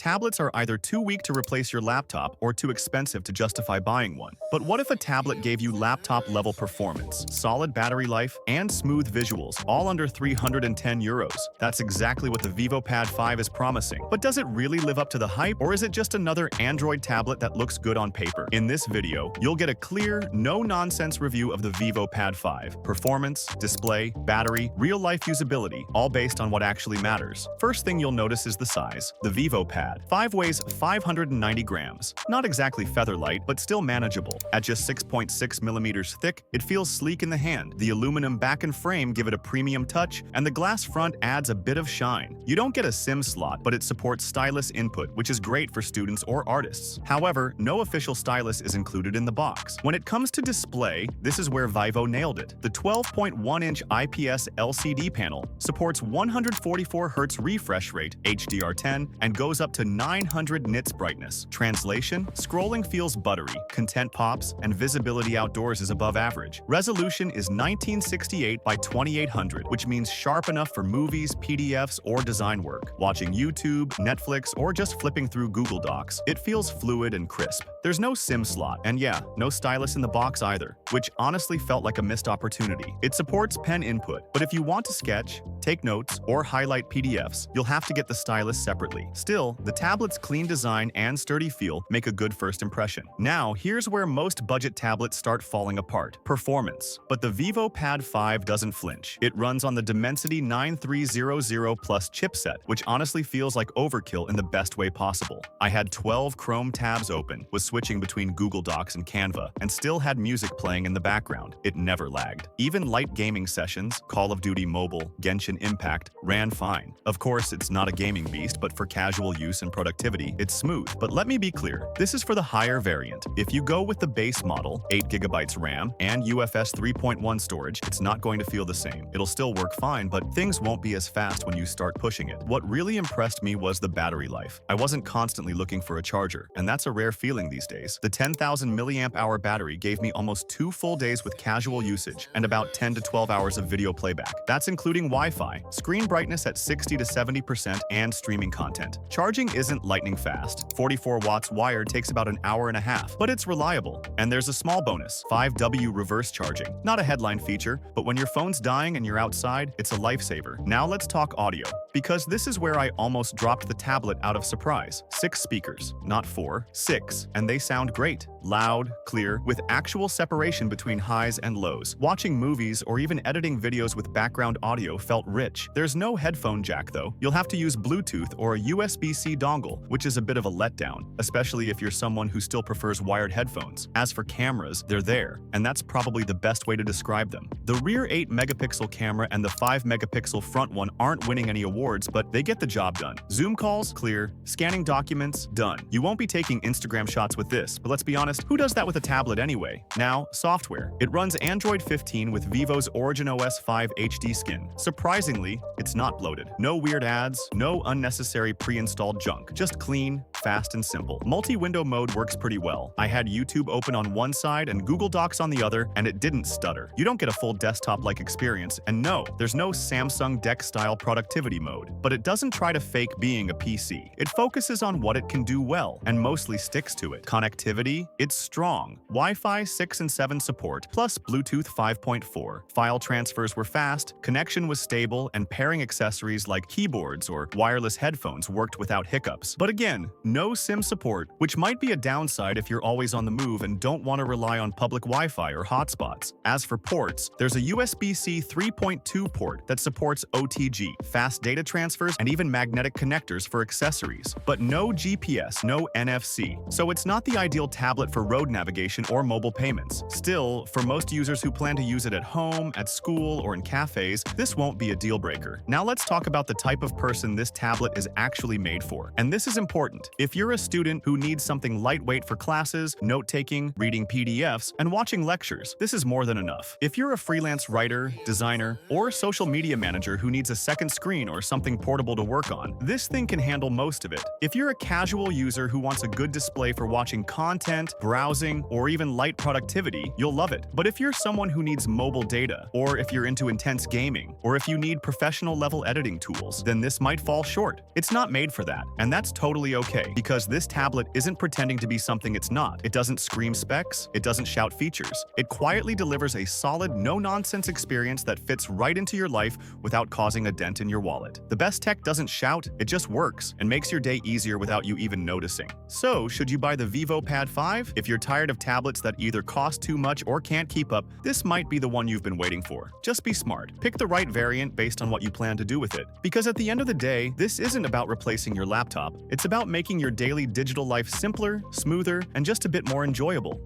Tablets are either too weak to replace your laptop or too expensive to justify buying one. But what if a tablet gave you laptop-level performance, solid battery life, and smooth visuals, all under 310 euros? That's exactly what the Vivo Pad 5 is promising. But does it really live up to the hype, or is it just another Android tablet that looks good on paper? In this video, you'll get a clear, no-nonsense review of the Vivo Pad 5. Performance, display, battery, real-life usability, all based on what actually matters. First thing you'll notice is the size. The Vivo Pad 5 weighs 590 grams. Not exactly feather-light, but still manageable. At just 6.6 millimeters thick, it feels sleek in the hand. The aluminum back and frame give it a premium touch, and the glass front adds a bit of shine. You don't get a SIM slot, but it supports stylus input, which is great for students or artists. However, no official stylus is included in the box. When it comes to display, this is where Vivo nailed it. The 12.1-inch IPS LCD panel supports 144 Hz refresh rate, HDR10, and goes up to 900 nits brightness. Translation: scrolling feels buttery, content pops, and visibility outdoors is above average. Resolution is 1968 by 2800, which means sharp enough for movies, PDFs, or design work. Watching YouTube, Netflix, or just flipping through Google Docs, it feels fluid and crisp. There's no SIM slot, and yeah, no stylus in the box either, which honestly felt like a missed opportunity. It supports pen input, but if you want to sketch, take notes, or highlight PDFs, you'll have to get the stylus separately. Still, the tablet's clean design and sturdy feel make a good first impression. Now, here's where most budget tablets start falling apart: performance. But the Vivo Pad 5 doesn't flinch. It runs on the Dimensity 9300 Plus chipset, which honestly feels like overkill in the best way possible. I had 12 Chrome tabs open, was switching between Google Docs and Canva, and still had music playing in the background. It never lagged. Even light gaming sessions, Call of Duty Mobile, Genshin Impact, ran fine. Of course, it's not a gaming beast, but for casual use and productivity, it's smooth. But let me be clear, this is for the higher variant. If you go with the base model, 8GB RAM, and UFS 3.1 storage, it's not going to feel the same. It'll still work fine, but things won't be as fast when you start pushing it. What really impressed me was the battery life. I wasn't constantly looking for a charger, and that's a rare feeling these days. The 10,000 mAh battery gave me almost 2 full days with casual usage, and about 10 to 12 hours of video playback. That's including Wi-Fi, screen brightness at 60 to 70%, and streaming content. Charging isn't lightning fast. 44 watts wired takes about an hour and a half, but it's reliable. And there's a small bonus: 5W reverse charging. Not a headline feature, but when your phone's dying and you're outside, it's a lifesaver. Now let's talk audio, because this is where I almost dropped the tablet out of surprise. 6 speakers, not 4, 6, and they sound great. Loud, clear, with actual separation between highs and lows. Watching movies or even editing videos with background audio felt rich. There's no headphone jack though. You'll have to use Bluetooth or a USB-C dongle, which is a bit of a letdown, especially if you're someone who still prefers wired headphones. As for cameras, they're there, and that's probably the best way to describe them. The rear 8-megapixel camera and the 5-megapixel front one aren't winning any awards, but they get the job done. Zoom calls, clear. Scanning documents, done. You won't be taking Instagram shots with this, but let's be honest, who does that with a tablet anyway? Now, software. It runs Android 15 with Vivo's Origin OS 5 HD skin. Surprisingly, it's not bloated. No weird ads, no unnecessary pre-installed junk. Just clean, fast, and simple. Multi-window mode works pretty well. I had YouTube open on one side and Google Docs on the other, and it didn't stutter. You don't get a full desktop-like experience, and no, there's no Samsung DeX-style productivity mode. But it doesn't try to fake being a PC. It focuses on what it can do well, and mostly sticks to it. Connectivity? It's strong. Wi-Fi 6 and 7 support, plus Bluetooth 5.4. File transfers were fast, connection was stable, and pairing accessories like keyboards or wireless headphones worked without hiccups. But again, no SIM support, which might be a downside if you're always on the move and don't want to rely on public Wi-Fi or hotspots. As for ports, there's a USB-C 3.2 port that supports OTG, fast data transfers, and even magnetic connectors for accessories. But no GPS, no NFC. So it's not the ideal tablet for road navigation or mobile payments. Still, for most users who plan to use it at home, at school, or in cafes, this won't be a deal breaker. Now let's talk about the type of person this tablet is actually made for. And this is important. If you're a student who needs something lightweight for classes, note-taking, reading PDFs, and watching lectures, this is more than enough. If you're a freelance writer, designer, or social media manager who needs a second screen or something portable to work on, this thing can handle most of it. If you're a casual user who wants a good display for watching content, browsing, or even light productivity, you'll love it. But if you're someone who needs mobile data, or if you're into intense gaming, or if you need professional-level editing tools, then this might fall short. It's not made for that, and that's totally okay, because this tablet isn't pretending to be something it's not. It doesn't scream specs, it doesn't shout features. It quietly delivers a solid, no-nonsense experience that fits right into your life without causing a dent in your wallet. The best tech doesn't shout, it just works, and makes your day easier without you even noticing. So, should you buy the Vivo Pad 5? If you're tired of tablets that either cost too much or can't keep up, this might be the one you've been waiting for. Just be smart. Pick the right variant based on what you plan to do with it. Because at the end of the day, this isn't about replacing your laptop. It's about making your daily digital life simpler, smoother, and just a bit more enjoyable.